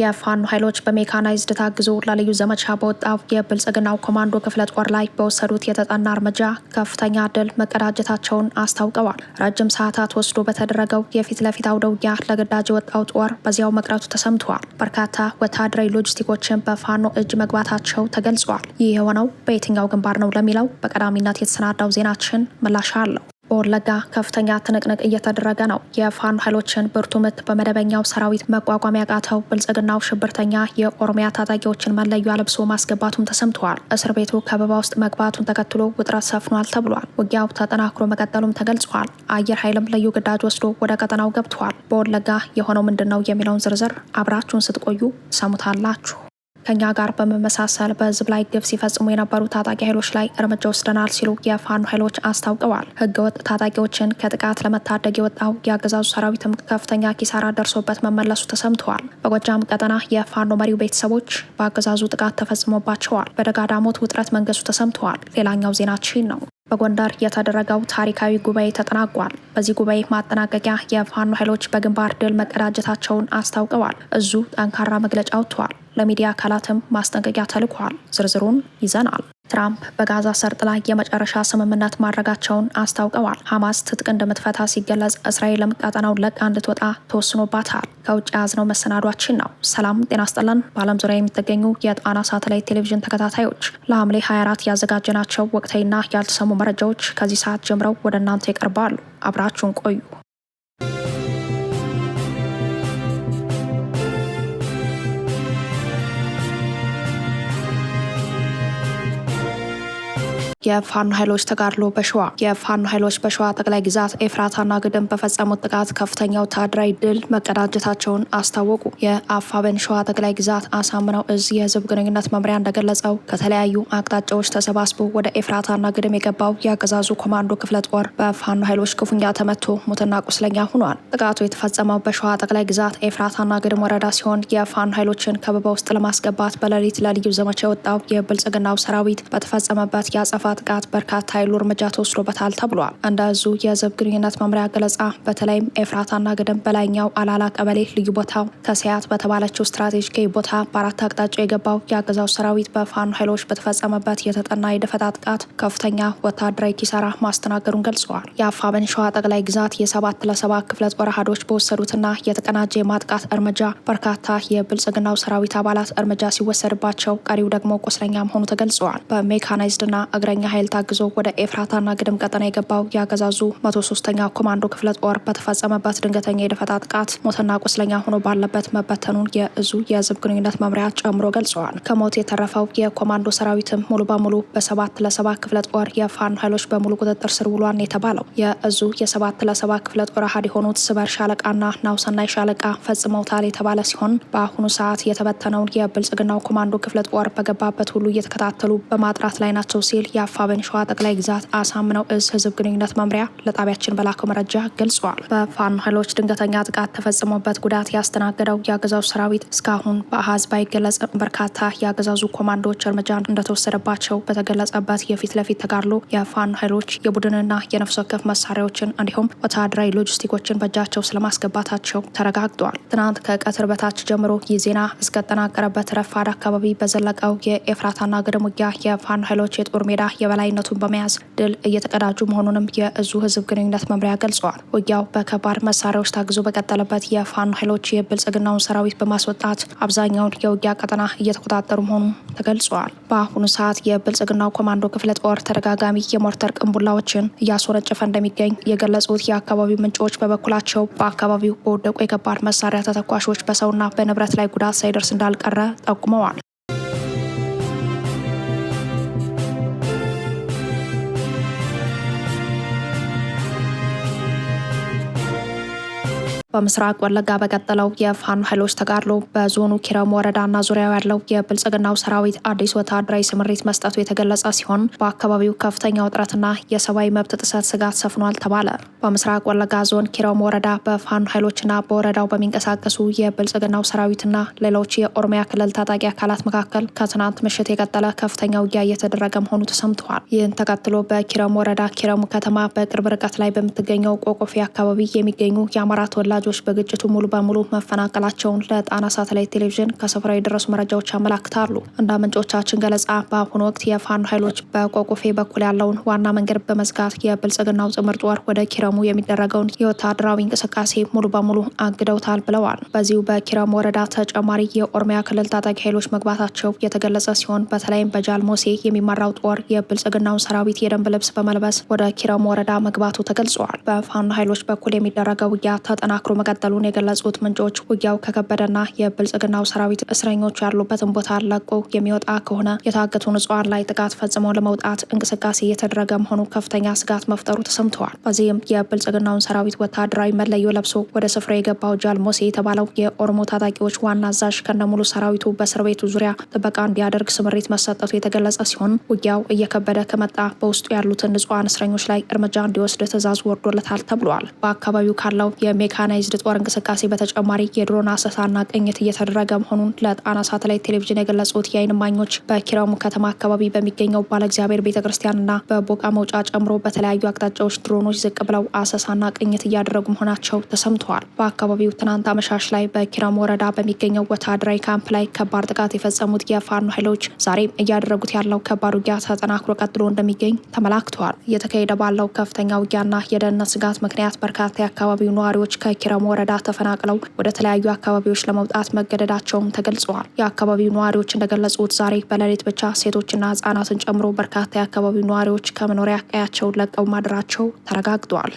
የፋኖ ኃይሎች በሜካናይዝድ ታግዞ ለልዩ ዘመቻ በወጣው የብልጽግናው ኮማንዶ ክፍለ ጦር ላይ በወሰዱት የተጠና እርምጃ ከፍተኛ ድል መቀዳጀታቸውን አስታውቀዋል። ረጅም ሰዓታት ወስዶ በተደረገው የፊት ለፊት አውደ ውጊያ ለግዳጅ የወጣው ጦር በዚያው መቅረቱ ተሰምቷል። በርካታ ወታደራዊ ሎጂስቲኮችን በፋኖ እጅ መግባታቸው ተገልጿል። ይህ የሆነው በየትኛው ግንባር ነው ለሚለው በቀዳሚነት የተሰናዳው ዜናችን ምላሽ አለው። በወለጋ ከፍተኛ ትንቅንቅ እየተደረገ ነው። የፋኖ ኃይሎችን ብርቱ ምት በመደበኛው ሰራዊት መቋቋም ያቃተው ብልጽግናው ሽብርተኛ የኦሮሚያ ታጣቂዎችን መለዮ አልብሶ ማስገባቱም ተሰምተዋል። እስር ቤቱ ከበባ ውስጥ መግባቱን ተከትሎ ውጥረት ሰፍኗል ተብሏል። ውጊያው ተጠናክሮ መቀጠሉም ተገልጿል። አየር ኃይልም ልዩ ግዳጅ ወስዶ ወደ ቀጠናው ገብቷል። በወለጋ የሆነው ምንድን ነው የሚለውን ዝርዝር አብራችሁን ስትቆዩ ሰሙታላችሁ። ከኛ ጋር በመመሳሰል በህዝብ ላይ ግፍ ሲፈጽሙ የነበሩ ታጣቂ ኃይሎች ላይ እርምጃ ወስደናል ሲሉ የፋኖ ኃይሎች አስታውቀዋል። ህገወጥ ታጣቂዎችን ከጥቃት ለመታደግ የወጣው የአገዛዙ ሰራዊትም ከፍተኛ ኪሳራ ደርሶበት መመለሱ ተሰምተዋል። በጎጃም ቀጠና የፋኖ መሪው ቤተሰቦች በአገዛዙ ጥቃት ተፈጽሞባቸዋል። በደጋዳሞት ውጥረት መንገሱ ተሰምተዋል። ሌላኛው ዜናችን ነው። በጎንደር የተደረገው ታሪካዊ ጉባኤ ተጠናቋል። በዚህ ጉባኤ ማጠናቀቂያ የፋኖ ኃይሎች በግንባር ድል መቀዳጀታቸውን አስታውቀዋል። እዙ ጠንካራ መግለጫ አውጥቷል። ለሚዲያ አካላትም ማስጠንቀቂያ ተልኳል። ዝርዝሩን ይዘናል። ትራምፕ በጋዛ ሰርጥ ላይ የመጨረሻ ስምምነት ማድረጋቸውን አስታውቀዋል። ሐማስ ትጥቅ እንደምትፈታ ሲገለጽ፣ እስራኤልም ቀጠናውን ለቃ እንድትወጣ ተወስኖባታል። ከውጭ የያዝነው መሰናዷችን ነው። ሰላም ጤና ይስጥልን። በዓለም ዙሪያ የምትገኙ የጣና ሳተላይት ቴሌቪዥን ተከታታዮች ለሐምሌ 24 ያዘጋጀናቸው ወቅታዊና ያልተሰሙ መረጃዎች ከዚህ ሰዓት ጀምረው ወደ እናንተ ይቀርባሉ። አብራችሁን ቆዩ። የፋኖ ኃይሎች ተጋድሎ በሸዋ። የፋኖ ኃይሎች በሸዋ ጠቅላይ ግዛት ኤፍራታና ግድም በፈጸሙት ጥቃት ከፍተኛ ወታደራዊ ድል መቀዳጀታቸውን አስታወቁ። የአፋብኃ ሸዋ ጠቅላይ ግዛት አሳምነው እዝ የህዝብ ግንኙነት መምሪያ እንደገለጸው ከተለያዩ አቅጣጫዎች ተሰባስቦ ወደ ኤፍራታና ግድም የገባው የአገዛዙ ኮማንዶ ክፍለ ጦር በፋኖ ኃይሎች ክፉኛ ተመቶ ሙትና ቁስለኛ ሆኗል። ጥቃቱ የተፈጸመው በሸዋ ጠቅላይ ግዛት ኤፍራታና ግድም ወረዳ ሲሆን የፋኖ ኃይሎችን ከበባ ውስጥ ለማስገባት በሌሊት ለልዩ ዘመቻ የወጣው የብልጽግናው ሰራዊት በተፈጸመበት ያጸፋ ጥቃት በርካታ ኃይሉ እርምጃ ተወስዶበታል ተብሏል። እንደ እዙ የህዝብ ግንኙነት መምሪያ ገለጻ በተለይም ኤፍራታና ግድም በላይኛው አላላ ቀበሌ ልዩ ቦታው ተሰያት በተባለችው ስትራቴጂካዊ ቦታ በአራት አቅጣጫ የገባው የአገዛዙ ሰራዊት በፋኖ ኃይሎች በተፈጸመበት የተጠና የደፈጣ ጥቃት ከፍተኛ ወታደራዊ ኪሳራ ማስተናገዱን ገልጸዋል። የአፋብኃ ሸዋ ጠቅላይ ግዛት የ7-7 ክፍለ ጦር አሃዶች በወሰዱትና የተቀናጀ የማጥቃት እርምጃ በርካታ የብልጽግናው ሰራዊት አባላት እርምጃ ሲወሰድባቸው፣ ቀሪው ደግሞ ቁስለኛ መሆኑ ተገልጸዋል። በሜካናይዝድና እግረኛ ኃይል ታግዞ ወደ ኤፍራታና ግድም ቀጠና የገባው የአገዛዙ 103ኛ ኮማንዶ ክፍለ ጦር በተፈጸመበት ድንገተኛ የደፈጣ ጥቃት ሞትና ቁስለኛ ሆኖ ባለበት መበተኑን የእዙ የህዝብ ግንኙነት መምሪያ ጨምሮ ገልጸዋል። ከሞት የተረፈው የኮማንዶ ሰራዊትም ሙሉ በሙሉ በ7-7 ክፍለ ጦር የፋኖ ኃይሎች በሙሉ ቁጥጥር ስር ውሏን የተባለው የእዙ የ7-7 ክፍለ ጦር አሃድ የሆኑት ስበር ሻለቃና ናውሰናይ ሻለቃ ፈጽመውታል የተባለ ሲሆን በአሁኑ ሰዓት የተበተነውን የብልጽግናው ኮማንዶ ክፍለ ጦር በገባበት ሁሉ እየተከታተሉ በማጥራት ላይ ናቸው ሲል የአፋብኃ ሸዋ ጠቅላይ ግዛት አሳምነው እዝ ህዝብ ግንኙነት መምሪያ ለጣቢያችን በላከው መረጃ ገልጿል። በፋኖ ኃይሎች ድንገተኛ ጥቃት ተፈጽሞበት ጉዳት ያስተናገደው የአገዛዙ ሰራዊት እስካሁን በአሃዝ ባይገለጽ በርካታ የአገዛዙ ኮማንዶዎች እርምጃ እንደተወሰደባቸው በተገለጸበት የፊት ለፊት ተጋድሎ የፋኖ ኃይሎች የቡድንና የነፍስ ወከፍ መሳሪያዎችን እንዲሁም ወታደራዊ ሎጂስቲኮችን በእጃቸው ስለማስገባታቸው ተረጋግጧል። ትናንት ከቀትር በታች ጀምሮ ይህ ዜና እስከተጠናቀረበት ረፋድ አካባቢ በዘለቀው የኤፍራታና ግድም ውጊያ የፋኖ ኃይሎች የጦር ሜዳ የበላይነቱን በመያዝ ድል እየተቀዳጁ መሆኑንም የእዙ ህዝብ ግንኙነት መምሪያ ገልጸዋል። ውጊያው በከባድ መሳሪያዎች ታግዞ በቀጠለበት የፋኖ ኃይሎች የብልጽግናውን ሰራዊት በማስወጣት አብዛኛውን የውጊያ ቀጠና እየተቆጣጠሩ መሆኑን ተገልጸዋል። በአሁኑ ሰዓት የብልጽግናው ኮማንዶ ክፍለ ጦር ተደጋጋሚ የሞርተር ቅንቡላዎችን እያስወነጨፈ እንደሚገኝ የገለጹት የአካባቢው ምንጮች በበኩላቸው በአካባቢው በወደቁ የከባድ መሳሪያ ተተኳሾች በሰውና በንብረት ላይ ጉዳት ሳይደርስ እንዳልቀረ ጠቁመዋል። በምስራቅ ወለጋ በቀጠለው የፋኖ ኃይሎች ተጋድሎ በዞኑ ኪረሙ ወረዳና ዙሪያው ያለው የብልጽግናው ሰራዊት አዲስ ወታደራዊ ስምሪት መስጠቱ የተገለጸ ሲሆን በአካባቢው ከፍተኛ ውጥረትና የሰብአዊ መብት ጥሰት ስጋት ሰፍኗል ተባለ። በምስራቅ ወለጋ ዞን ኪረሙ ወረዳ በፋኖ ኃይሎችና በወረዳው በሚንቀሳቀሱ የብልጽግናው ሰራዊትና ሌሎች የኦሮሚያ ክልል ታጣቂ አካላት መካከል ከትናንት ምሽት የቀጠለ ከፍተኛ ውጊያ እየተደረገ መሆኑ ተሰምተዋል። ይህን ተከትሎ በኪረሙ ወረዳ ኪረሙ ከተማ በቅርብ ርቀት ላይ በምትገኘው ቆቆፌ አካባቢ የሚገኙ የአማራ ተወላጅ ተወላጆች በግጭቱ ሙሉ በሙሉ መፈናቀላቸውን ለጣና ሳተላይት ቴሌቪዥን ከስፍራው የደረሱ መረጃዎች ያመላክታሉ። እንደ ምንጮቻችን ገለጻ በአሁኑ ወቅት የፋኖ ኃይሎች በቆቆፌ በኩል ያለውን ዋና መንገድ በመዝጋት የብልጽግናው ጥምር ጦር ወደ ኪረሙ የሚደረገውን የወታደራዊ እንቅስቃሴ ሙሉ በሙሉ አግደውታል ብለዋል። በዚሁ በኪረሙ ወረዳ ተጨማሪ የኦሮሚያ ክልል ታጣቂ ኃይሎች መግባታቸው የተገለጸ ሲሆን በተለይም በጃልሞሴ የሚመራው ጦር የብልጽግናውን ሰራዊት የደንብ ልብስ በመልበስ ወደ ኪረሙ ወረዳ መግባቱ ተገልጿል። በፋኖ ኃይሎች በኩል የሚደረገው ውጊያ ተጠናክሮ መቀጠሉን የገለጹት ምንጮች ውጊያው ከከበደና የብልጽግናው ሰራዊት እስረኞች ያሉበትን ቦታ ለቆ የሚወጣ ከሆነ የታገቱ ንጹሃን ላይ ጥቃት ፈጽመው ለመውጣት እንቅስቃሴ እየተደረገ መሆኑ ከፍተኛ ስጋት መፍጠሩ ተሰምተዋል። በዚህም የብልጽግናውን ሰራዊት ወታደራዊ መለዮ ለብሶ ወደ ስፍራ የገባው ጃልሞሴ የተባለው የኦሮሞ ታጣቂዎች ዋና አዛዥ ከነሙሉ ሰራዊቱ በእስር ቤቱ ዙሪያ ጥበቃ እንዲያደርግ ስምሪት መሰጠቱ የተገለጸ ሲሆን ውጊያው እየከበደ ከመጣ በውስጡ ያሉትን ንጹሃን እስረኞች ላይ እርምጃ እንዲወስድ ትዕዛዝ ወርዶለታል ተብሏል። በአካባቢው ካለው የሜካናይዝድ ጦር እንቅስቃሴ በተጨማሪ የድሮን አሰሳና ቅኝት እየተደረገ መሆኑን ለጣና ሳተላይት ቴሌቪዥን የገለጹት የዓይን እማኞች በኪረሙ ከተማ አካባቢ በሚገኘው ባለ እግዚአብሔር ቤተክርስቲያንና በቦቃ መውጫ ጨምሮ በተለያዩ አቅጣጫዎች ድሮኖች ዝቅ ብለው አሰሳና ቅኝት እያደረጉ መሆናቸው ተሰምተዋል። በአካባቢው ትናንት አመሻሽ ላይ በኪረሙ ወረዳ በሚገኘው ወታደራዊ ካምፕ ላይ ከባድ ጥቃት የፈጸሙት የፋኖ ኃይሎች ዛሬም እያደረጉት ያለው ከባድ ውጊያ ተጠናክሮ ቀጥሎ እንደሚገኝ ተመላክተዋል። እየተካሄደ ባለው ከፍተኛ ውጊያና የደህንነት ስጋት ምክንያት በርካታ የአካባቢው ነዋሪዎች ከኪረሙ ወረዳ ተፈናቅለው ወደ ተለያዩ አካባቢዎች ለመውጣት መገደዳቸውም ተገልጸዋል። የአካባቢው ነዋሪዎች እንደገለጹት ዛሬ በሌሊት ብቻ ሴቶችና ህጻናትን ጨምሮ በርካታ የአካባቢው ነዋሪዎች ከመኖሪያ ቀያቸው ለቀው ማደራቸው ተረጋግጧል።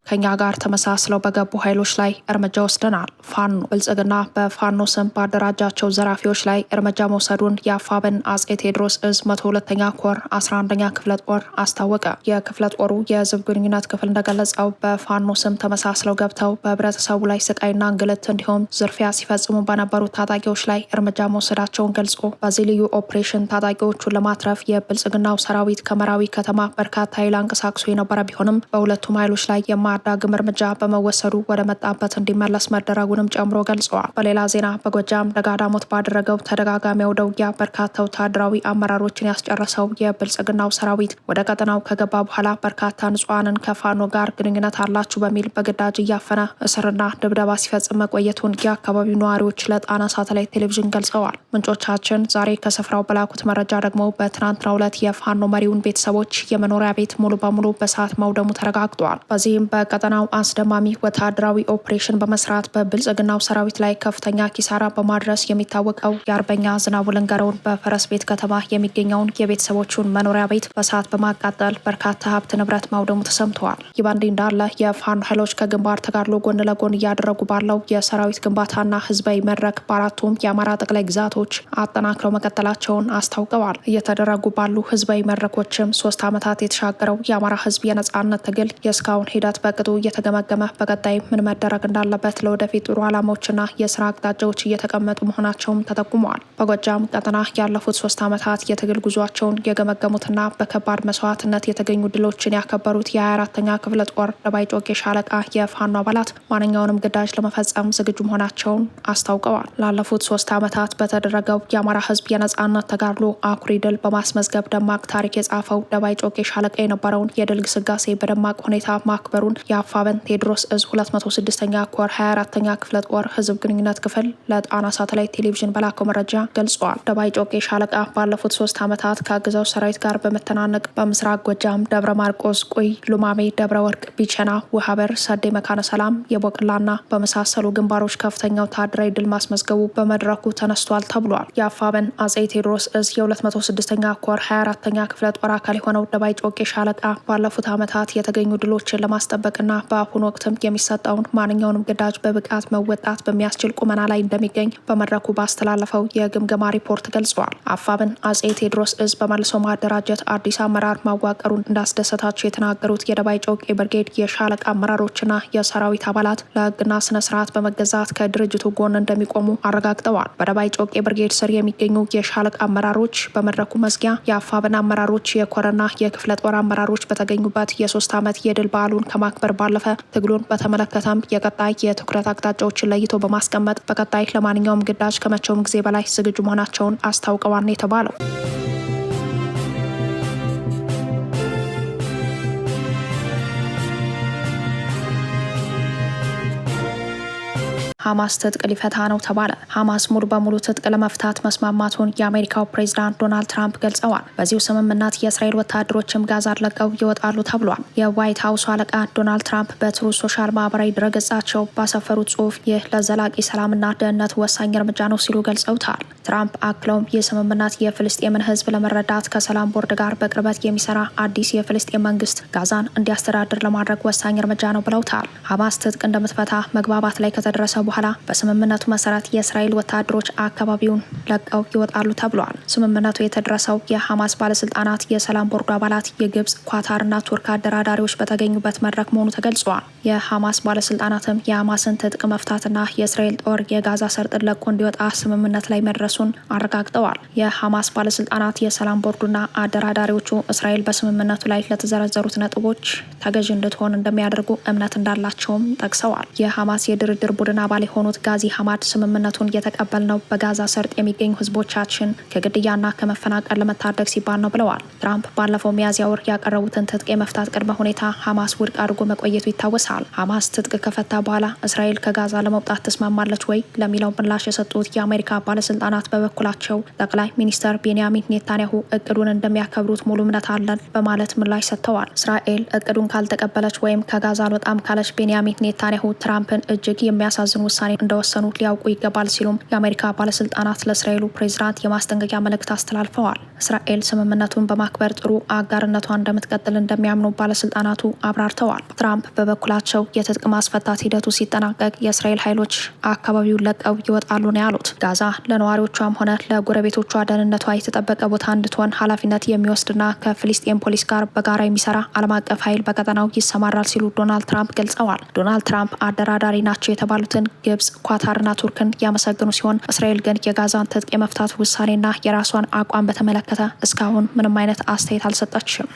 ከኛ ጋር ተመሳስለው በገቡ ኃይሎች ላይ እርምጃ ወስደናል። ፋኖ ብልጽግና በፋኖ ስም ባደራጃቸው ዘራፊዎች ላይ እርምጃ መውሰዱን የአፋብን አጼ ቴዎድሮስ እዝ 102ኛ ኮር 11ኛ ክፍለ ጦር አስታወቀ። የክፍለ ጦሩ የህዝብ ግንኙነት ክፍል እንደገለጸው በፋኖ ስም ተመሳስለው ገብተው በህብረተሰቡ ላይ ስቃይና እንግልት እንዲሁም ዝርፊያ ሲፈጽሙ በነበሩት ታጣቂዎች ላይ እርምጃ መውሰዳቸውን ገልጾ በዚህ ልዩ ኦፕሬሽን ታጣቂዎቹን ለማትረፍ የብልጽግናው ሰራዊት ከመራዊ ከተማ በርካታ ኃይል አንቀሳቅሶ የነበረ ቢሆንም በሁለቱም ኃይሎች ላይ ዳግም እርምጃ በመወሰዱ ወደ መጣበት እንዲመለስ መደረጉንም ጨምሮ ገልጸዋል። በሌላ ዜና በጎጃም ደጋዳሞት ባደረገው ተደጋጋሚ አውደ ውጊያ በርካታ ወታደራዊ አመራሮችን ያስጨረሰው የብልጽግናው ሰራዊት ወደ ቀጠናው ከገባ በኋላ በርካታ ንጹሃንን ከፋኖ ጋር ግንኙነት አላችሁ በሚል በግዳጅ እያፈነ እስርና ድብደባ ሲፈጽም መቆየቱን የአካባቢው ነዋሪዎች ለጣና ሳተላይት ቴሌቪዥን ገልጸዋል። ምንጮቻችን ዛሬ ከስፍራው በላኩት መረጃ ደግሞ በትናንትናው ዕለት የፋኖ መሪውን ቤተሰቦች የመኖሪያ ቤት ሙሉ በሙሉ በእሳት መውደሙ ተረጋግጧል። በዚህም በቀጠናው አስደማሚ ወታደራዊ ኦፕሬሽን በመስራት በብልጽግናው ሰራዊት ላይ ከፍተኛ ኪሳራ በማድረስ የሚታወቀው የአርበኛ ዝናቡ ልንገረውን በፈረስ ቤት ከተማ የሚገኘውን የቤተሰቦቹን መኖሪያ ቤት በእሳት በማቃጠል በርካታ ሀብት ንብረት ማውደሙ ተሰምተዋል። ይህ በእንዲህ እንዳለ የፋኖ ኃይሎች ከግንባር ተጋድሎ ጎን ለጎን እያደረጉ ባለው የሰራዊት ግንባታና ህዝባዊ መድረክ በአራቱም የአማራ ጠቅላይ ግዛቶች አጠናክረው መቀጠላቸውን አስታውቀዋል። እየተደረጉ ባሉ ህዝባዊ መድረኮችም 3 ዓመታት የተሻገረው የአማራ ህዝብ የነጻነት ትግል የእስካሁን ሂደት በቅጡ እየተገመገመ በቀጣይ ምን መደረግ እንዳለበት ለወደፊት ጥሩ ዓላማዎችና የስራ አቅጣጫዎች እየተቀመጡ መሆናቸውም ተጠቁመዋል። በጎጃም ቀጠና ያለፉት 3 ዓመታት የትግል ጉዟቸውን የገመገሙትና በከባድ መስዋዕትነት የተገኙ ድሎችን ያከበሩት የ24ኛ ክፍለ ጦር ደባይ ጮቄ ሻለቃ የፋኖ አባላት ማንኛውንም ግዳጅ ለመፈጸም ዝግጁ መሆናቸውን አስታውቀዋል። ላለፉት 3 ዓመታት በተደረገው የአማራ ህዝብ የነጻነት ተጋድሎ አኩሪ ድል በማስመዝገብ ደማቅ ታሪክ የጻፈው ደባይ ጮቄ ሻለቃ የነበረውን የድል ግስጋሴ በደማቅ ሁኔታ ማክበሩን የአፋብን ቴዎድሮስ እዝ 206ኛ ኮር 24ኛ ክፍለ ጦር ህዝብ ግንኙነት ክፍል ለጣና ሳተላይት ቴሌቪዥን በላከው መረጃ ገልጿል። ደባይ ጮቄ ሻለቃ ባለፉት 3 ዓመታት ከአገዛዙ ሰራዊት ጋር በመተናነቅ በምስራቅ ጎጃም ደብረ ማርቆስ፣ ቁይ፣ ሉማሜ፣ ደብረ ወርቅ፣ ቢቸና፣ ውሃበር፣ ሰዴ፣ መካነ ሰላም፣ የቦቅላና በመሳሰሉ ግንባሮች ከፍተኛ ወታደራዊ ድል ማስመዝገቡ በመድረኩ ተነስቷል ተብሏል። የአፋብን አጼ ቴዎድሮስ እዝ የ206ኛ ኮር 24ኛ ክፍለ ጦር አካል የሆነው ደባይ ጮቄ ሻለቃ ባለፉት ዓመታት የተገኙ ድሎችን ለማስጠበቅና በአሁኑ ወቅትም የሚሰጠውን ማንኛውንም ግዳጅ በብቃት መወጣት በሚያስችል ቁመና ላይ እንደሚገኝ በመድረኩ ባስተላለፈው የግምገማ ሪፖርት ገልጿል። አፋብን አጼ ቴዎድሮስ እዝ በመልሶ ማደራጀት አዲስ አመራር ማዋቀሩን እንዳስደሰታቸው የተናገሩት የደባይ ጮቄ ብርጌድ የሻለቃ አመራሮችና የሰራዊት አባላት ለህግና ስነ ስርዓት በመገዛት ከድርጅቱ ጎን እንደሚቆሙ አረጋግጠዋል። በደባይ ጮቄ ብርጌድ ስር የሚገኙ የሻለቃ አመራሮች በመድረኩ መዝጊያ የአፋብን አመራሮች፣ የኮረና የክፍለ ጦር አመራሮች በተገኙበት የ3 ዓመት የድል በዓሉን ከማክበር ከማስከበር ባለፈ ትግሉን በተመለከተም የቀጣይ የትኩረት አቅጣጫዎችን ለይቶ በማስቀመጥ በቀጣይ ለማንኛውም ግዳጅ ከመቼውም ጊዜ በላይ ዝግጁ መሆናቸውን አስታውቀዋል የተባለው። ሐማስ ትጥቅ ሊፈታ ነው ተባለ። ሐማስ ሙሉ በሙሉ ትጥቅ ለመፍታት መስማማቱን የአሜሪካው ፕሬዝዳንት ዶናልድ ትራምፕ ገልጸዋል። በዚሁ ስምምነት የእስራኤል ወታደሮችም ጋዛን ለቀው ይወጣሉ ተብሏል። የዋይት ሀውሱ አለቃ ዶናልድ ትራምፕ በትሩዝ ሶሻል ማህበራዊ ድረገጻቸው ባሰፈሩት ጽሑፍ ይህ ለዘላቂ ሰላምና ደህንነት ወሳኝ እርምጃ ነው ሲሉ ገልጸውታል። ትራምፕ አክለውም ይህ ስምምነት የፍልስጤምን ሕዝብ ለመረዳት ከሰላም ቦርድ ጋር በቅርበት የሚሰራ አዲስ የፍልስጤም መንግስት ጋዛን እንዲያስተዳድር ለማድረግ ወሳኝ እርምጃ ነው ብለውታል። ሐማስ ትጥቅ እንደምትፈታ መግባባት ላይ ከተደረሰ በኋላ በስምምነቱ መሰረት የእስራኤል ወታደሮች አካባቢውን ለቀው ይወጣሉ ተብሏል። ስምምነቱ የተደረሰው የሐማስ ባለስልጣናት፣ የሰላም ቦርዱ አባላት፣ የግብጽ፣ ኳታርና ቱርክ አደራዳሪዎች በተገኙበት መድረክ መሆኑ ተገልጿል። የሐማስ ባለስልጣናትም የሐማስን ትጥቅ መፍታትና የእስራኤል ጦር የጋዛ ሰርጥን ለቆ እንዲወጣ ስምምነት ላይ መድረሱን አረጋግጠዋል። የሐማስ ባለስልጣናት፣ የሰላም ቦርዱና አደራዳሪዎቹ እስራኤል በስምምነቱ ላይ ለተዘረዘሩት ነጥቦች ተገዥ እንድትሆን እንደሚያደርጉ እምነት እንዳላቸውም ጠቅሰዋል። የሐማስ የድርድር ቡድን አባል የሆኑት ጋዚ ሐማድ ስምምነቱን የተቀበልነው በጋዛ ሰርጥ የሚገኙ ህዝቦቻችን ከግድያና ከመፈናቀል ለመታደግ ሲባል ነው ብለዋል። ትራምፕ ባለፈው ሚያዝያ ወር ያቀረቡትን ትጥቅ የመፍታት ቅድመ ሁኔታ ሐማስ ውድቅ አድርጎ መቆየቱ ይታወሳል። ሐማስ ትጥቅ ከፈታ በኋላ እስራኤል ከጋዛ ለመውጣት ተስማማለች ወይ ለሚለው ምላሽ የሰጡት የአሜሪካ ባለስልጣናት በበኩላቸው ጠቅላይ ሚኒስተር ቤንያሚን ኔታንያሁ እቅዱን እንደሚያከብሩት ሙሉ እምነት አለን በማለት ምላሽ ሰጥተዋል። እስራኤል እቅዱን ካልተቀበለች ወይም ከጋዛ አልወጣም ካለች ቤንያሚን ኔታንያሁ ትራምፕን እጅግ የሚያሳዝኑ ውሳኔ እንደወሰኑ ሊያውቁ ይገባል ሲሉም የአሜሪካ ባለስልጣናት ለእስራኤሉ ፕሬዝዳንት የማስጠንቀቂያ መልእክት አስተላልፈዋል። እስራኤል ስምምነቱን በማክበር ጥሩ አጋርነቷን እንደምትቀጥል እንደሚያምኑ ባለስልጣናቱ አብራርተዋል። ትራምፕ በበኩላቸው የትጥቅ ማስፈታት ሂደቱ ሲጠናቀቅ የእስራኤል ኃይሎች አካባቢውን ለቀው ይወጣሉ ነው ያሉት። ጋዛ ለነዋሪዎቿም ሆነ ለጎረቤቶቿ ደህንነቷ የተጠበቀ ቦታ እንድትሆን ኃላፊነት የሚወስድና ከፍልስጤም ፖሊስ ጋር በጋራ የሚሰራ ዓለም አቀፍ ኃይል በቀጠናው ይሰማራል ሲሉ ዶናልድ ትራምፕ ገልጸዋል። ዶናልድ ትራምፕ አደራዳሪ ናቸው የተባሉትን ግብጽ፣ ኳታርና ቱርክን ያመሰገኑ ሲሆን እስራኤል ግን የጋዛን ትጥቅ የመፍታት ውሳኔና የራሷን አቋም በተመለከተ እስካሁን ምንም አይነት አስተያየት አልሰጠችም።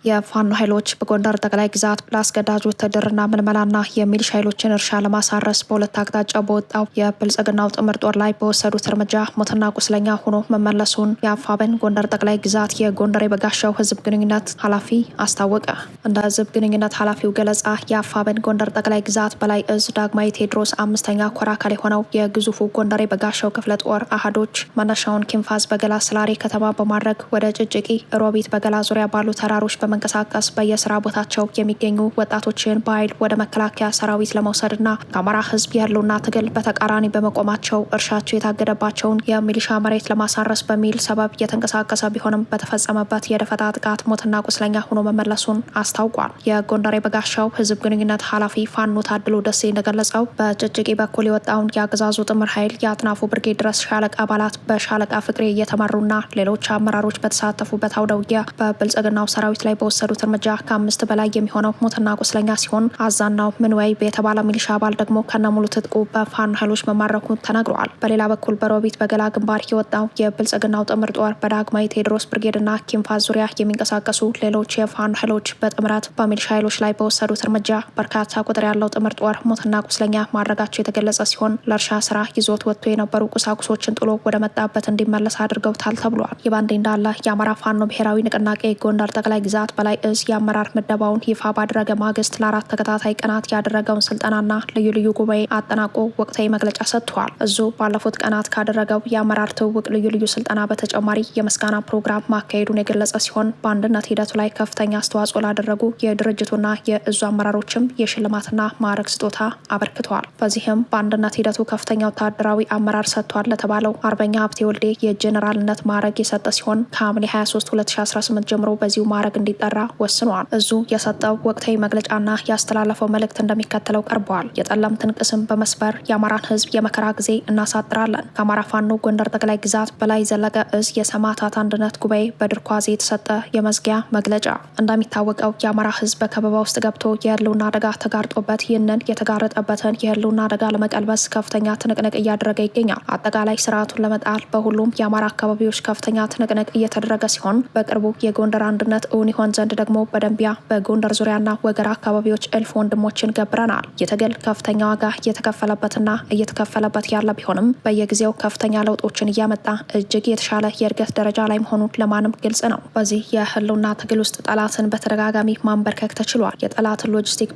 የፋኖ ኃይሎች በጎንደር ጠቅላይ ግዛት ለአስገዳጅ ውትድርና ምልመላና የሚሊሻ ኃይሎችን እርሻ ለማሳረስ በሁለት አቅጣጫ በወጣው የብልጽግናው ጥምር ጦር ላይ በወሰዱት እርምጃ ሞትና ቁስለኛ ሆኖ መመለሱን የአፋብኃኝ ጎንደር ጠቅላይ ግዛት የጎንደር የበጋሻው ህዝብ ግንኙነት ኃላፊ አስታወቀ። እንደ ህዝብ ግንኙነት ኃላፊው ገለጻ የአፋብኃኝ ጎንደር ጠቅላይ ግዛት በላይ እዝ ዳግማዊ ቴዎድሮስ 5ኛ ኮር አካል የሆነው የግዙፉ ጎንደር የበጋሻው ክፍለ ጦር አህዶች መነሻውን ኪንፋዝ በገላ ስላሬ ከተማ በማድረግ ወደ ጭጭቂ ሮቢት በገላ ዙሪያ ባሉ ተራሮች መንቀሳቀስ በየስራ ቦታቸው የሚገኙ ወጣቶችን በኃይል ወደ መከላከያ ሰራዊት ለመውሰድና ከአማራ ህዝብ ያለውና ትግል በተቃራኒ በመቆማቸው እርሻቸው የታገደባቸውን የሚሊሻ መሬት ለማሳረስ በሚል ሰበብ የተንቀሳቀሰ ቢሆንም በተፈጸመበት የደፈጣ ጥቃት ሞትና ቁስለኛ ሆኖ መመለሱን አስታውቋል። የጎንደር የበጋሻው ህዝብ ግንኙነት ኃላፊ ፋኖ ታድሎ ደሴ እንደገለጸው በጭጭቂ በኩል የወጣውን የአገዛዙ ጥምር ኃይል የአጥናፉ ብርጌድ ድረስ ሻለቃ አባላት በሻለቃ ፍቅሬ እየተመሩና ሌሎች አመራሮች በተሳተፉበት አውደ ውጊያ በብልጽግናው ሰራዊት ላይ በወሰዱት እርምጃ ከ5 በላይ የሚሆነው ሞትና ቁስለኛ ሲሆን አዛናው ምንወይ የተባለ ሚሊሻ አባል ደግሞ ከነሙሉ ትጥቁ በፋኖ ኃይሎች መማረኩ ተነግሯል። በሌላ በኩል በሮቢት በገላ ግንባር የወጣው የብልጽግናው ጥምር ጦር በዳግማዊ ቴዎድሮስ ብርጌድና ኪንፋዝ ዙሪያ የሚንቀሳቀሱ ሌሎች የፋኖ ኃይሎች በጥምረት በሚሊሻ ኃይሎች ላይ በወሰዱት እርምጃ በርካታ ቁጥር ያለው ጥምር ጦር ሞትና ቁስለኛ ማድረጋቸው የተገለጸ ሲሆን ለእርሻ ስራ ይዞት ወጥቶ የነበሩ ቁሳቁሶችን ጥሎ ወደ መጣበት እንዲመለስ አድርገውታል ተብሏል። ይህ በእንዲህ እንዳለ የአማራ ፋኖ ብሔራዊ ንቅናቄ ጎንደር ጠቅላይ ግዛት በላይ እዝ የአመራር ምደባውን ይፋ ባደረገ ማግስት ለ4 ተከታታይ ቀናት ያደረገውን ስልጠናና ልዩ ልዩ ጉባኤ አጠናቆ ወቅታዊ መግለጫ ሰጥቷል። እዙ ባለፉት ቀናት ካደረገው የአመራር ትውውቅ ልዩ ልዩ ስልጠና በተጨማሪ የምስጋና ፕሮግራም ማካሄዱን የገለጸ ሲሆን በአንድነት ሂደቱ ላይ ከፍተኛ አስተዋጽኦ ላደረጉ የድርጅቱና የእዙ አመራሮችም የሽልማትና ማዕረግ ስጦታ አበርክተዋል። በዚህም በአንድነት ሂደቱ ከፍተኛ ወታደራዊ አመራር ሰጥቷል ለተባለው አርበኛ ሀብቴ ወልዴ የጄኔራልነት ማዕረግ የሰጠ ሲሆን ከሐምሌ 23 2018 ጀምሮ በዚሁ ማዕረግ እንዲ እንዲጠራ ወስኗል። እዙ የሰጠው ወቅታዊ መግለጫና ያስተላለፈው መልእክት እንደሚከተለው ቀርቧል። የጠለምትን ቅስም በመስበር የአማራን ህዝብ የመከራ ጊዜ እናሳጥራለን። ከአማራ ፋኖ ጎንደር ጠቅላይ ግዛት በላይ ዘለቀ እዝ የሰማዕታት አንድነት ጉባኤ በድርኳዜ የተሰጠ የመዝጊያ መግለጫ። እንደሚታወቀው የአማራ ህዝብ በከበባ ውስጥ ገብቶ የህልውና አደጋ ተጋርጦበት ይህንን የተጋረጠበትን የህልውና አደጋ ለመቀልበስ ከፍተኛ ትንቅንቅ እያደረገ ይገኛል። አጠቃላይ ስርዓቱን ለመጣል በሁሉም የአማራ አካባቢዎች ከፍተኛ ትንቅንቅ እየተደረገ ሲሆን በቅርቡ የጎንደር አንድነት እውን ይሆን ዘንድ ደግሞ በደንቢያ በጎንደር ዙሪያና ወገራ አካባቢዎች እልፍ ወንድሞችን ገብረናል። የትግል ከፍተኛ ዋጋ እየተከፈለበትና እየተከፈለበት ያለ ቢሆንም በየጊዜው ከፍተኛ ለውጦችን እያመጣ እጅግ የተሻለ የእድገት ደረጃ ላይ መሆኑን ለማንም ግልጽ ነው። በዚህ የህልውና ትግል ውስጥ ጠላትን በተደጋጋሚ ማንበርከክ ተችሏል። የጠላትን ሎጂስቲክ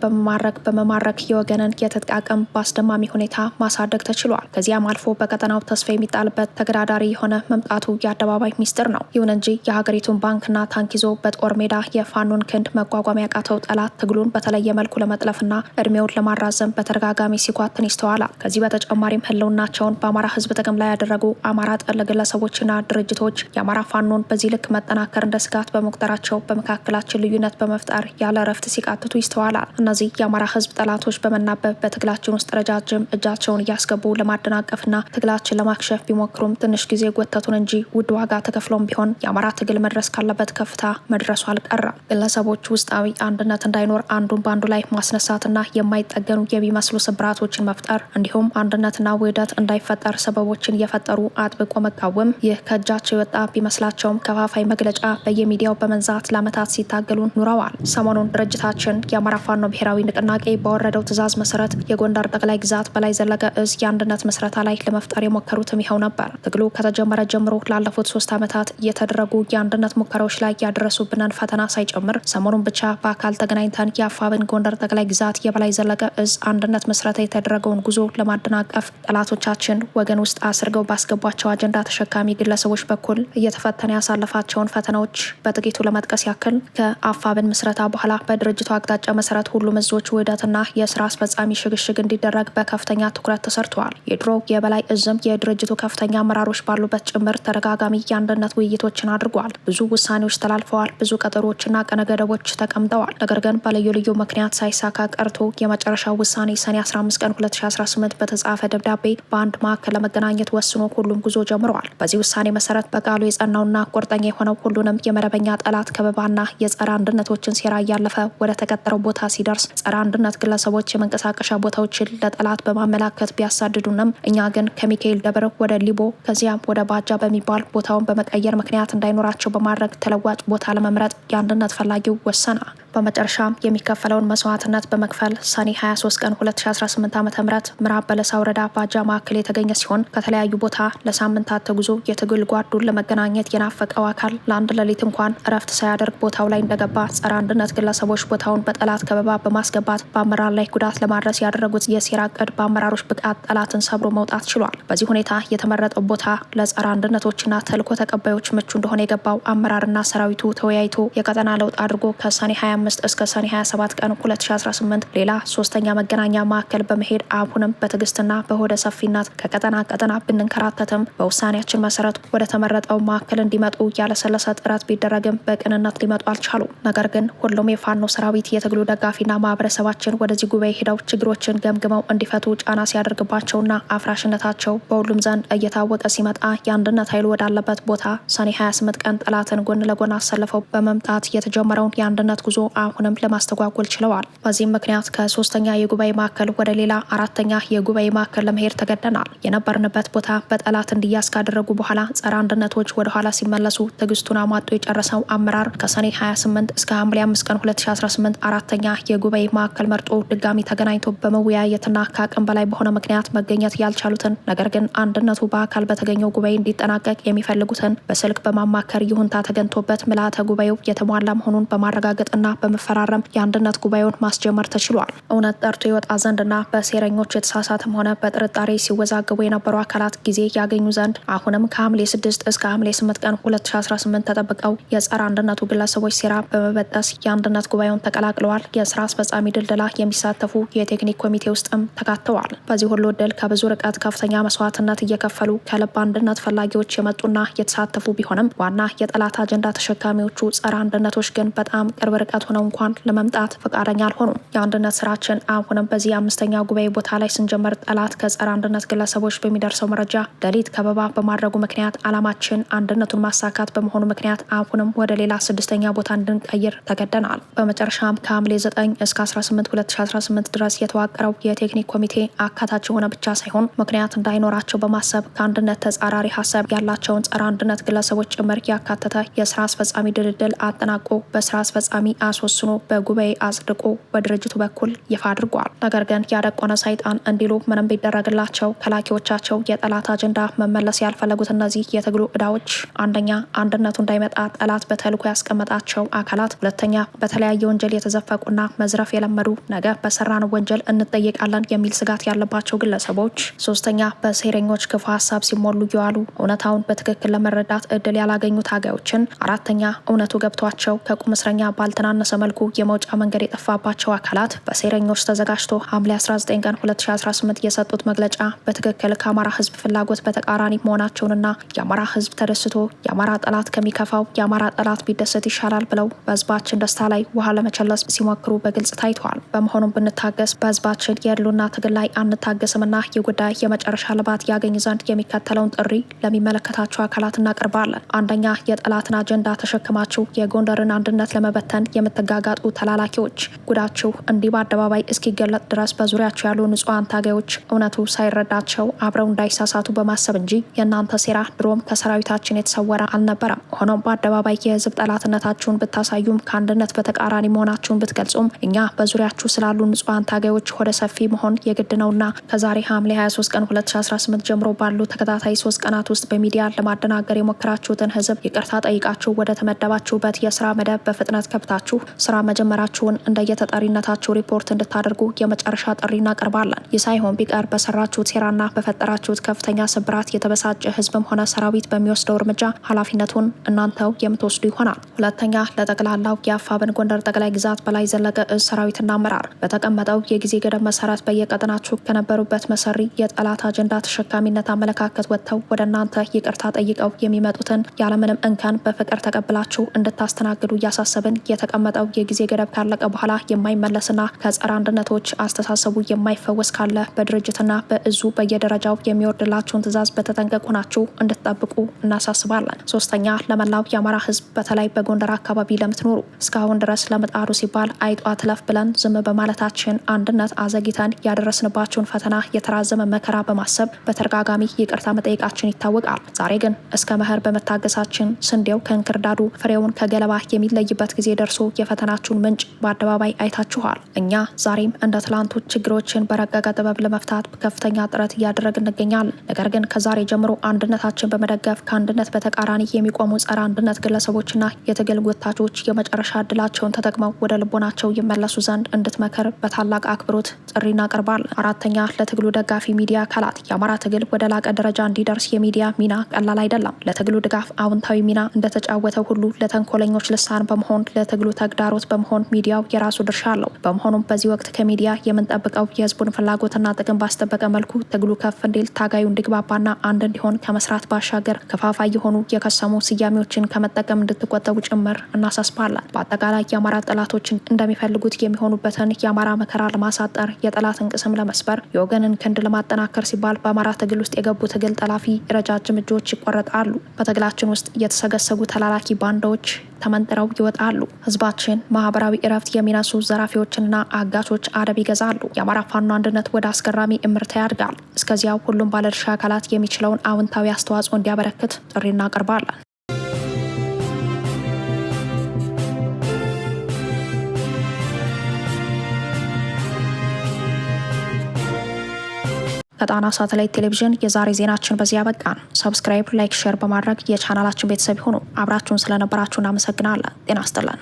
በመማረክ የወገንን የትጥቅ አቅም በአስደማሚ ሁኔታ ማሳደግ ተችሏል። ከዚያም አልፎ በቀጠናው ተስፋ የሚጣልበት ተገዳዳሪ የሆነ መምጣቱ የአደባባይ ሚስጥር ነው። ይሁን እንጂ የሀገሪቱን ባንክና ታንክ ይዞ በጦር ሜዳ የፋኖን ክንድ መቋቋም ያቃተው ጠላት ትግሉን በተለየ መልኩ ለመጥለፍና እድሜውን ለማራዘም በተደጋጋሚ ሲኳትን ይስተዋላል። ከዚህ በተጨማሪም ህልውናቸውን በአማራ ህዝብ ጥቅም ላይ ያደረጉ አማራ ጠል ግለሰቦችና ድርጅቶች የአማራ ፋኖን በዚህ ልክ መጠናከር እንደ ስጋት በመቁጠራቸው በመካከላችን ልዩነት በመፍጠር ያለ እረፍት ሲቃትቱ ይስተዋላል። እነዚህ የአማራ ህዝብ ጠላቶች በመናበብ በትግላችን ውስጥ ረጃጅም እጃቸውን እያስገቡ ለማደናቀፍና ትግላችን ለማክሸፍ ቢሞክሩም ትንሽ ጊዜ ጎተቱን እንጂ ውድ ዋጋ ተከፍሎም ቢሆን የአማራ ትግል መድረስ ካለበት ከፍታ መድረሱ አልቀረም። ግለሰቦች ውስጣዊ አንድነት እንዳይኖር አንዱን በአንዱ ላይ ማስነሳትና የማይጠገኑ የሚመስሉ ስብራቶችን መፍጠር እንዲሁም አንድነትና ውህደት እንዳይፈጠር ሰበቦችን እየፈጠሩ አጥብቆ መቃወም ይህ ከእጃቸው የወጣ ቢመስላቸውም ከፋፋይ መግለጫ በየሚዲያው በመንዛት ለዓመታት ሲታገሉ ኑረዋል። ሰሞኑን ድርጅታችን የአማራ ፋኖ ብሔራዊ ንቅናቄ በወረደው ትዕዛዝ መሰረት የጎንደር ጠቅላይ ግዛት በላይ ዘለቀ እዝ የአንድነት መስረታ ላይ ለመፍጠር የሞከሩትም ይኸው ነበር። ትግሉ ከተጀመረ ጀምሮ ላለፉት 3 ዓመታት እየተደረጉ የአንድነት ሙከራዎች ላይ ያደረሱብንን ፈተና ሳይጨምር ሰሞኑን ብቻ በአካል ተገናኝተን የአፋብን ጎንደር ጠቅላይ ግዛት የበላይ ዘለቀ እዝ አንድነት መስረታ የተደረገውን ጉዞ ለማደናቀፍ ጠላቶቻችን ወገን ውስጥ አስርገው ባስገቧቸው አጀንዳ ተሸካሚ ግለሰቦች በኩል እየተፈተነ ያሳለፋቸውን ፈተናዎች በጥቂቱ ለመጥቀስ ያክል ከአፋብን ምስረታ በኋላ በድርጅቱ አቅጣጫ መሰረት ሁሉም እዞች ውህደትና የስራ አስፈጻሚ ሽግሽግ እንዲደረግ በከፍተኛ ትኩረት ተሰርተዋል። የድሮ የበላይ እዝም የድርጅቱ ከፍተኛ አመራሮች ባሉበት ጭምር ተደጋጋሚ የአንድነት ውይይቶችን አድርጓል። ብዙ ውሳኔዎች ተላልፈዋል። ብዙ ቀጠሮችና ቀነገደቦች ተቀምጠዋል። ነገር ግን በልዩ ልዩ ምክንያት ሳይሳካ ቀርቶ የመጨረሻው ውሳኔ ሰኔ 15 ቀን 2018 በተጻፈ ደብዳቤ በአንድ ማዕከል ለመገናኘት ወስኖ ሁሉም ጉዞ ጀምረዋል። በዚህ ውሳኔ መሰረት በቃሉ የጸናውና ቁርጠኛ የሆነው ሁሉንም የመደበኛ ጠላት ከበባና የጸረ አንድነቶችን ሴራ እያለፈ ወደ ተቀጠረው ቦታ ሲደርስ ጸረ አንድነት ግለሰቦች የመንቀሳቀሻ ቦታዎችን ለጠላት በማመላከት ቢያሳድዱንም እኛ ግን ከሚካኤል ደብር ወደ ሊቦ ከዚያም ወደ ባጃ በሚባል ቦታውን በመቀየር ምክንያት እንዳይኖራቸው በማድረግ ተለዋጭ ቦታ ለመምረጥ የአንድነት ፈላጊው ወሰነ። በመጨረሻም የሚከፈለውን መስዋዕትነት በመክፈል ሰኔ 23 ቀን 2018 ዓ.ም ምዕራብ በለሳ ወረዳ ባጃ ማዕከል የተገኘ ሲሆን ከተለያዩ ቦታ ለሳምንታት ተጉዞ የትግል ጓዱን ለመገናኘት የናፈቀው አካል ለአንድ ሌሊት እንኳን እረፍት ሳያደርግ ቦታው ላይ እንደገባ ጸረ አንድነት ግለሰቦች ቦታውን በጠላት ከበባ በማስገባት በአመራር ላይ ጉዳት ለማድረስ ያደረጉት የሴራ እቅድ በአመራሮች ብቃት ጠላትን ሰብሮ መውጣት ችሏል። በዚህ ሁኔታ የተመረጠው ቦታ ለጸረ አንድነቶችና ተልዕኮ ተቀባዮች ምቹ እንደሆነ የገባው አመራርና ሰራዊቱ ተወያይቶ የቀጠና ለውጥ አድርጎ ከሰኔ 25 እስከ ሰኔ 27 ቀን 2018 ሌላ ሶስተኛ መገናኛ ማዕከል በመሄድ አሁንም በትዕግስትና በሆደ ሰፊነት ከቀጠና ቀጠና ብንንከራተትም በውሳኔያችን መሰረት ወደ ተመረጠው ማዕከል እንዲመጡ ያለሰለሰ ጥረት ቢደረግም በቅንነት ሊመጡ አልቻሉም። ነገር ግን ሁሉም የፋኖ ሰራዊት የትግሉ ደጋፊና ማህበረሰባችን ወደዚህ ጉባኤ ሄደው ችግሮችን ገምግመው እንዲፈቱ ጫና ሲያደርግባቸውና አፍራሽነታቸው በሁሉም ዘንድ እየታወቀ ሲመጣ የአንድነት ኃይሉ ወዳለበት ቦታ ሰኔ 28 ቀን ጠላትን ጎን ለጎን አሰልፈው በመምጣት የተጀመረውን የአንድነት ጉዞ አሁንም ለማስተጓጎል ችለዋል። በዚህም ምክንያት ከሶስተኛ የጉባኤ ማዕከል ወደ ሌላ አራተኛ የጉባኤ ማዕከል ለመሄድ ተገደናል። የነበርንበት ቦታ በጠላት እንዲያዝ ካደረጉ በኋላ ጸረ አንድነቶች ወደ ኋላ ሲመለሱ ትዕግስቱን አሟጦ የጨረሰው አመራር ከሰኔ 28 እስከ ሐምሌ 5 ቀን 2018 አራተኛ የጉባኤ ማዕከል መርጦ ድጋሚ ተገናኝቶ በመወያየትና ከአቅም በላይ በሆነ ምክንያት መገኘት ያልቻሉትን ነገር ግን አንድነቱ በአካል በተገኘው ጉባኤ እንዲጠናቀቅ የሚፈልጉትን በስልክ በማማከር ይሁንታ ተገኝቶበት ምልዓተ ጉባኤው የተሟላ መሆኑን በማረጋገጥና በመፈራረም የአንድነት ጉባኤውን ማስጀመር ተችሏል። እውነት ጠርቶ ይወጣ ዘንድና በሴረኞች የተሳሳተም ሆነ በጥርጣሬ ሲወዛገቡ የነበሩ አካላት ጊዜ ያገኙ ዘንድ አሁንም ከሐምሌ 6 እስከ ሐምሌ 8 ቀን 2018 ተጠብቀው የጸረ አንድነቱ ግለሰቦች ሴራ በመበጠስ የአንድነት ጉባኤውን ተቀላቅለዋል። የስራ አስፈጻሚ ድልድላ የሚሳተፉ የቴክኒክ ኮሚቴ ውስጥም ተካተዋል። በዚህ ሁሉ ድል ከብዙ ርቀት ከፍተኛ መስዋዕትነት እየከፈሉ ከልብ አንድነት ፈላጊዎች የመጡና የተሳተፉ ቢሆንም ዋና የጠላት አጀንዳ ተሸካሚዎቹ ጸረ አንድነቶች ግን በጣም ቅርብ ርቀት ሆነው እንኳን ለመምጣት ፈቃደኛ አልሆኑም። የአንድነት ስራችን አሁንም በዚህ አምስተኛ ጉባኤ ቦታ ላይ ስንጀምር ጠላት ከጸረ አንድነት ግለሰቦች በሚደርሰው መረጃ ሌሊት ከበባ በማድረጉ ምክንያት አላማችን አንድነቱን ማሳካት በመሆኑ ምክንያት አሁንም ወደ ሌላ ስድስተኛ ቦታ እንድንቀይር ተገደናል። በመጨረሻም ከሐምሌ 9 እስከ 18 2018 ድረስ የተዋቀረው የቴክኒክ ኮሚቴ አካታች የሆነ ብቻ ሳይሆን ምክንያት እንዳይኖራቸው በማሰብ ከአንድነት ተጻራሪ ሀሳብ ያላቸውን ጸረ አንድነት ግለሰቦች ጭምር ያካተተ የስራ አስፈጻሚ ድልድል አጠናቆ በስራ አስፈጻሚ አስወስኖ በጉባኤ አጽድቆ በድርጅቱ በኩል ይፋ አድርጓል። ነገር ግን ያደቆነ ሰይጣን እንዲሉ ምንም ቢደረግላቸው ከላኪዎቻቸው የጠላት አጀንዳ መመለስ ያልፈለጉት እነዚህ የትግሉ ዕዳዎች አንደኛ አንድነቱ እንዳይመጣ ጠላት በተልዕኮ ያስቀመጣቸው አካላት፣ ሁለተኛ በተለያየ ወንጀል የተዘፈቁና መዝረፍ የለመዱ ነገ በሰራነው ወንጀል እንጠየቃለን የሚል ስጋት ያለባቸው ግለሰቦች፣ ሶስተኛ በሴረኞች ክፉ ሀሳብ ሲሞሉ እየዋሉ እውነታውን በትክክል ለመረዳት እድል ያላገኙ ታጋዮችን፣ አራተኛ እውነቱ ገብቷቸው ከቁም እስረኛ ባልተናነሰ መልኩ የመውጫ መንገድ የጠፋባቸው አካላት በሴረኞች ተዘጋጅቶ ሐምሌ 19 ቀን 2018 የሰጡት መግለጫ በትክክል ከአማራ ህዝብ ፍላጎት በተቃራኒ መሆናቸውንና የአማራ ህዝብ ተደስቶ የአማራ ጠላት ከሚከፋው የአማራ ጠላት ቢደሰት ይሻላል ብለው በህዝባችን ደስታ ላይ ውሃ ለመቸለስ ሲሞክሩ በግልጽ ታይተዋል። በመሆኑም ብንታገስ በህዝባችን የህልውና ትግል ላይ አንታገስምና የጉዳይ የመጨረሻ ልባት ያገኝ ዘንድ የሚከተለውን ጥሪ ለሚመለከታቸው አካላት እናቀርባለን። አንደኛ የጠላትን አጀንዳ ተሸክማችሁ የጎንደርን አንድነት ለመበተን የምትጋጋጡ ተላላኪዎች ጉዳችሁ እንዲህ በአደባባይ እስኪገለጥ ድረስ በዙሪያቸው ያሉ ንጹሐን ታጋዮች እውነቱ ሳይረዳቸው አብረው እንዳይሳሳቱ በማሰብ እንጂ የእናንተ ሴራ ድሮም ከሰራዊታችን የተሰወረ አልነበረም። ሆኖም በአደባባይ የህዝብ ጠላትነታችሁን ብታሳዩም ከአንድነት በተቃራኒ መሆናችሁን ብትገልጹም እኛ በዙሪያችሁ ስላሉ ንጹሐን ታጋዮች ወደ ሰፊ መሆን የግድ ነውና ከዛሬ ሐምሌ 23 ቀን 2018 ጀምሮ ባሉ ተከታታይ 3 ቀናት ውስጥ በሚዲያ ለማደናገር የሞከራችሁትን ህዝብ ይቅርታ ጠይቃችሁ ወደ ተመደባችሁበት የስራ መደብ በፍጥነት ከብታችሁ ስራ መጀመራችሁን እንደየተጠሪነታችሁ ሪፖርት እንድታደርጉ የመጨረሻ ጥሪ እናቀርባለን። ይህ ሳይሆን ቢቀር በሰራችሁት ሴራና በፈጠራችሁት ከፍተኛ ስብራት የተበሳጨ ህዝብም ሆነ ሰራዊት በሚወስደው እርምጃ ኃላፊነቱን እናንተው የምትወስዱ ይሆናል። ሁለተኛ ለጠቅላላው የአፋብን ጎንደር ጠቅላይ ግዛት በላይ ዘለቀ እዝ ሰራዊትና አመራር በተቀመጠው የጊዜ ገደብ መሰረት በየቀጠናችሁ ከነበሩበት መሰሪ የጠላት አጀንዳ ተሸካሚነት አመለካከት ወጥተው ወደ እናንተ ይቅርታ ጠይቀው የሚመጡትን ያለምንም እንከን በፍቅር ተቀብላችሁ እንድታስተናግዱ እያሳሰብን የተቀመጠው የጊዜ ገደብ ካለቀ በኋላ የማይመለስና ከጸረ አንድነቶች አስተሳሰቡ የማይፈወስ ካለ በድርጅትና በእዙ በየደረጃው የሚወርድላችሁን ትዕዛዝ በተጠንቀቅ ሆናችሁ እንድትጠብቁ እናሳስባለን። ሶስተኛ ለመላው የአማራ ህዝብ በተለይ በጎንደር አካባቢ ለምትኖሩ እስካሁን ድረስ ለምጣዱ ሲባል አይጧ ትለፍ ብለን ዝም በማለታችን አንድነት አዘግይተን ያደረስንባችሁን ፈተና የተራዘመ መከራ በማሰብ በተደጋጋሚ ይቅርታ መጠየቃችን ይታወቃል። ዛሬ ግን እስከ መኸር በመታገሳችን ስንዴው ከእንክርዳዱ ፍሬውን ከገለባ የሚለይበት ጊዜ ደርሶ የፈተናችሁን ምንጭ በአደባባይ አይታችኋል። እኛ ዛሬም እንደ ትላንቱ ችግሮችን በረቀቀ ጥበብ ለመፍታት ከፍተኛ ጥረት እያደረግን እንገኛለን። ነገር ግን ከዛሬ ጀምሮ አንድነታችን በመደገፍ ከአንድነት በተቃራኒ የሚቆሙ ጸረ አንድነት ግለሰቦችና የትግል ጎታቾች የመጨረሻ እድላቸውን ተጠቅመው ወደ ልቦናቸው ይመለሱ ዘንድ እንድትመክር በታላቅ አክብሮት ጥሪ እናቀርባለን። አራተኛ ለትግሉ ደጋፊ ሚዲያ አካላት የአማራ ትግል ወደ ላቀ ደረጃ እንዲደርስ የሚዲያ ሚና ቀላል አይደለም። ለትግሉ ድጋፍ አዎንታዊ ሚና እንደተጫወተው ሁሉ ለተንኮለኞች ልሳን በመሆን ለትግሉ ተግዳሮት በመሆን ሚዲያው የራሱ ድርሻ አለው። በመሆኑም በዚህ ወቅት ከሚዲያ የምንጠብቀው የህዝቡን ፍላጎትና ጥቅም ባስጠበቀ መልኩ ትግሉ ከፍ እንዲል ታጋዩ እንዲግባባና አንድ እንዲሆን ከመስራት ባሻገር ከፋፋይ የሆኑ የከሰሙ ስያሜዎችን ከመጠቀም እንድትቆጠቡ ጭምር እናሳስባለን። በአጠቃላይ የአማራ ጠላቶችን እንደሚፈልጉት የሚሆኑበትን የአማራ መከራ ለማሳጠር የጠላትን ቅስም ለመስበር የወገንን ክንድ ለማጠናከር ሲባል በአማራ ትግል ውስጥ የገቡ ትግል ጠላፊ ረጃጅም እጆች ይቆረጣሉ። በትግላችን ውስጥ የተሰገሰጉ ተላላኪ ባንዳዎች ተመንጥረው ይወጣሉ። ህዝባችን ማህበራዊ እረፍት የሚነሱ ዘራፊዎችና አጋቾች አደብ ይገዛሉ። የአማራ ፋኖ አንድነት ወደ አስገራሚ እምርታ ያድጋል። እስከዚያው ሁሉም ባለድርሻ አካላት የሚችለውን አዎንታዊ አስተዋጽኦ እንዲያበረክት ጥሪ እናቀርባለን። ከጣና ሳተላይት ቴሌቪዥን የዛሬ ዜናችን በዚህ ያበቃን። ሰብስክራይብ፣ ላይክ፣ ሼር በማድረግ የቻናላችን ቤተሰብ ይሁኑ። አብራችሁን ስለነበራችሁ እናመሰግናለን። ጤና ይስጥልን።